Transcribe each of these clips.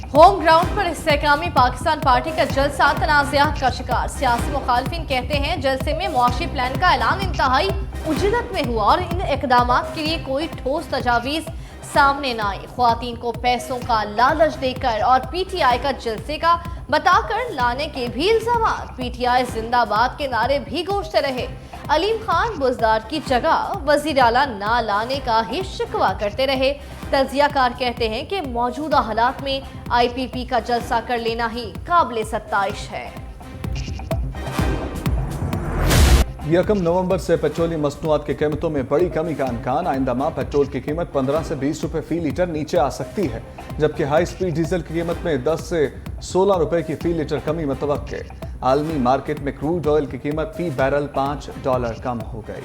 Home ground पर इस्तेहकामी Pakistan party का जलसा तनाज़ात का शिकार। सियासी मुखालिफिन कहते हैं जलसे में मुआशी प्लान का ऐलान इंतहाई उजरत में हुआ और इन इकदाम के लिए कोई ठोस तजावीज़ सामने न आई। ख्वातीन को पैसों का लालच देकर और PTI का जलसे का बताकर लाने के भी इल्जाम। PTI जिंदाबाद के नारे भी गूंजते रहे। अलीम खान बुज़दार की जगह वज़ीर आला ना लाने का ही शिकवा करते रहे। तजियाकार कहते हैं कि मौजूदा हालात में IPP का जलसा कर लेना ही काबिल सत्ताइश है। 1 नवंबर से पेट्रोलियम मसनूआत की कीमतों में बड़ी कमी का इम्कान। आइंदा माह पेट्रोल की कीमत 15 से 20 रुपए फी लीटर नीचे आ सकती है, जबकि हाई स्पीड डीजल की कीमत में 10 से 16 रुपए की फी लीटर कमी मुतवक्के। आलमी मार्केट में क्रूड ऑयल की कीमत फी बैरल $5 कम हो गई।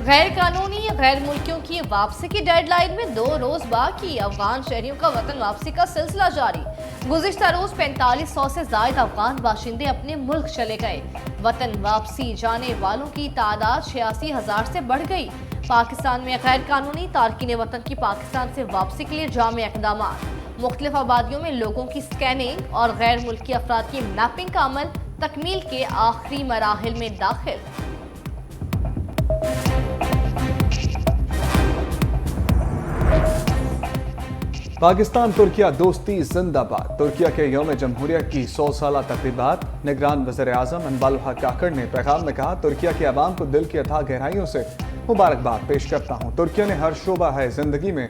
गैर कानूनी गैर मुल्कियों की वापसी की डेडलाइन में 2 रोज बाकी। अफगान शहरियों का वतन वापसी का सिलसिला जारी। गुज़िश्ता रोज 4500 से ज्यादा अफगान बाशिंदे अपने मुल्क चले गए। वतन वापसी जाने वालों की तादाद 86,000 से बढ़ गई। पाकिस्तान में गैर कानूनी तारकीन वतन की पाकिस्तान से वापसी के लिए जामे इक़दाम। मुख्तलिफ आबादियों में लोगों की स्कैनिंग और गैर मुल्की अफराद की मैपिंग का अमल तकमील के आखिरी मराहिल में दाखिल। पाकिस्तान तुर्किया दोस्ती जिंदाबाद। तुर्किया के यौम जमहूरिया की 100 साला तकरीबात। निगरान वज़ीर आज़म अनवाल हक काकड़ ने पैगाम में कहा, तुर्किया के अवाम को दिल की अथाह गहराइयों से मुबारकबाद पेश करता हूँ। तुर्किया ने हर शोबा है जिंदगी में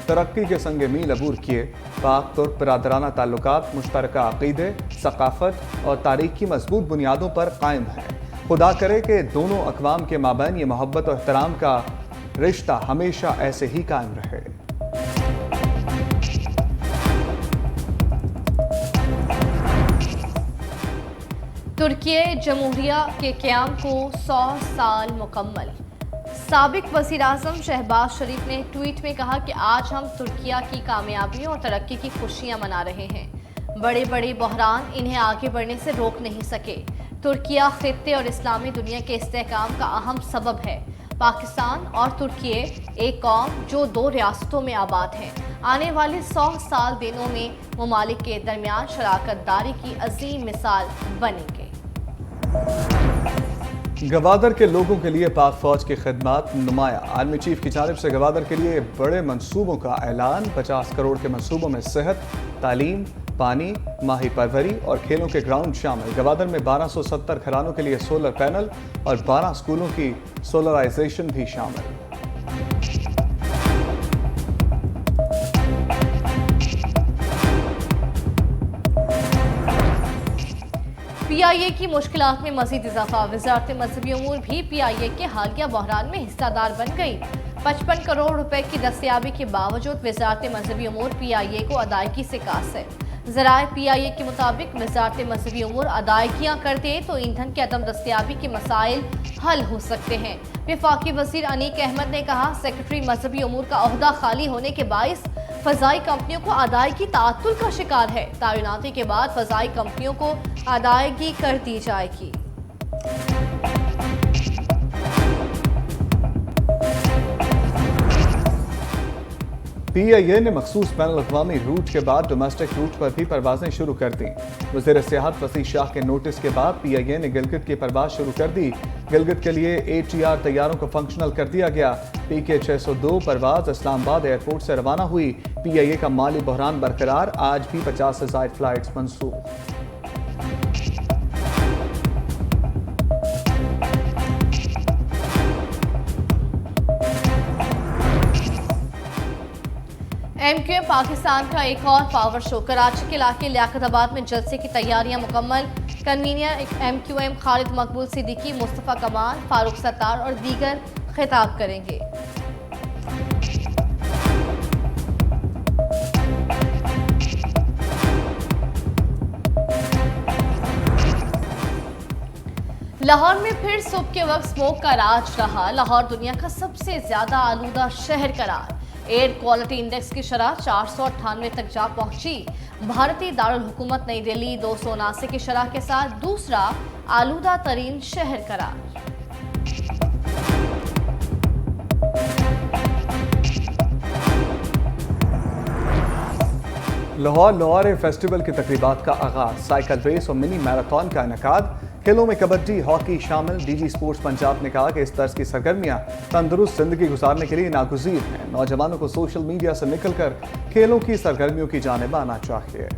तरक्की के संग मील अबूर किए। पाक तुर्क बरादराना ताल्लुकात मुश्तरका अक़ीदे, सकाफत और तारीख की मजबूत बुनियादों पर कायम है। खुदा करे कि दोनों अक़वाम के माबैन ये मोहब्बत और एहतराम का रिश्ता हमेशा ऐसे ही कायम रहे। तुर्किया जमहूरिया के क़याम को 100 साल मुकम्मल। साबिक वज़ीर आज़म शहबाज शरीफ ने ट्वीट में कहा कि आज हम तुर्किया की कामयाबियों और तरक्की की खुशियां मना रहे हैं। बड़े बड़े बहरान इन्हें आगे बढ़ने से रोक नहीं सके। तुर्किया खित्ते और इस्लामी दुनिया के इस्तेहकाम का अहम सबब है। पाकिस्तान और तुर्किया एक कौम जो 2 रियासतों में आबाद है। आने वाले 100 साल दिनों में ममालिक के दरमियान शराकत दारी की अजीम मिसाल बनेंगे। गवादर के लोगों के लिए पाक फौज की खिदमत नुमाया। आर्मी चीफ की जानिब से गवादर के लिए बड़े मंसूबों का ऐलान। 50 करोड़ के मंसूबों में सेहत, तालीम, पानी, माही परवरी और खेलों के ग्राउंड शामिल। गवादर में 1270 घरानों के लिए सोलर पैनल और 12 स्कूलों की सोलराइजेशन भी शामिल। PIA की मुश्किलात में मजीद इजाफा। वजारत मजहबी उमूर भी PIA के हालिया बहरान में हिस्सेदार बन गई। 55 करोड़ रुपए की दस्तयाबी के बावजूद वजारत मजहबी उमूर PIA को अदायगी से कासिर। ज़राए PIA के मुताबिक वजारत मजहबी उमूर अदायगियाँ करते तो ईंधन की अदम दस्तयाबी के मसाइल हल हो सकते हैं। वफाकी वज़ीर अनीक अहमद ने कहा, सेक्रेटरी मजहबी उमूर का ओहदा खाली होने के बाइस फ़ज़ाई कंपनियों को अदायगी ताअत्तुल का शिकार है। तैनाती के बाद फ़ज़ाई कंपनियों को अदायगी कर दी जाएगी। PIA ने मखसूस बैनुल अक़वामी रूट के बाद डोमेस्टिक रूट पर भी परवाजें शुरू कर दी। वज़ीर सियाहत वसी शाह के नोटिस के बाद PIA ने गिलगित की परवाज शुरू कर दी। गिलगित के लिए ATR तैयारों को फंक्शनल कर दिया गया। PK 602 परवाज इस्लामाबाद एयरपोर्ट से रवाना हुई। PIA का माली बहरान बरकरार, आज भी 50 से ज़ायद फ्लाइट्स मंसूख। MQM पाकिस्तान का एक और पावर शो। कराची के इलाके लियाकताबाद में जलसे की तैयारियां मुकम्मल। कन्वीनर MQM खालिद मकबूल सिद्दीकी, मुस्तफ़ा कमाल, फारूक सत्तार और दीगर खिताब करेंगे। लाहौर में फिर सुबह के वक्त स्मोक का राज रहा। लाहौर दुनिया का सबसे ज्यादा आलूदा शहर करार। एयर क्वालिटी इंडेक्स की शरह 498 तक जा पहुंची। भारतीय दारुल हुकूमत नई दिल्ली 279 की शरह के साथ दूसरा आलूदा तरीन शहर करार। लाहौर लाहौर फेस्टिवल की तकरीबात का आगाज, साइकिल रेस और मिनी मैराथन का इनेकाद। खेलों में कबड्डी हॉकी शामिल। डीजी स्पोर्ट्स पंजाब ने कहा कि इस तर्ज की सरगर्मियां तंदुरुस्त जिंदगी गुजारने के लिए नागुज़ीर हैं। नौजवानों को सोशल मीडिया से निकलकर खेलों की सरगर्मियों की जानिब आना चाहिए।